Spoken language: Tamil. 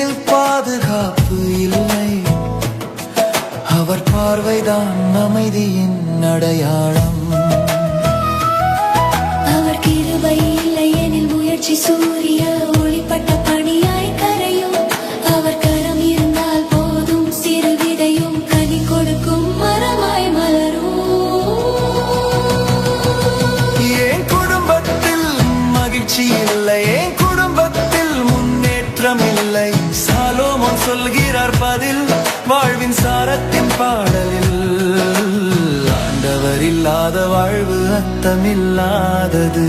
இருளில் பாதுகாப்பு இல்லை, அவர் பார்வைதான் அமைதியின் அடையாளம். அவர் கிருபை இல்லை எனில் முயற்சி சூரிய ஒளிப்பட்ட பணியாய் கரையும். அவர் கரம் இருந்தால் போதும், சிறு விதையும் கனி கொடுக்கும் மரமாய் மலரும். என் குடும்பத்தில் மகிழ்ச்சி இல்லை, என் குடும்பத்தில் முன்னேற்றம் இல்லை. சாலோமோன் சொல்கிறார் பதில் வாழ்வின் சாரத்தின் பாடலில், ஆண்டவர் இல்லாத வாழ்வு அர்த்தமில்லாதது.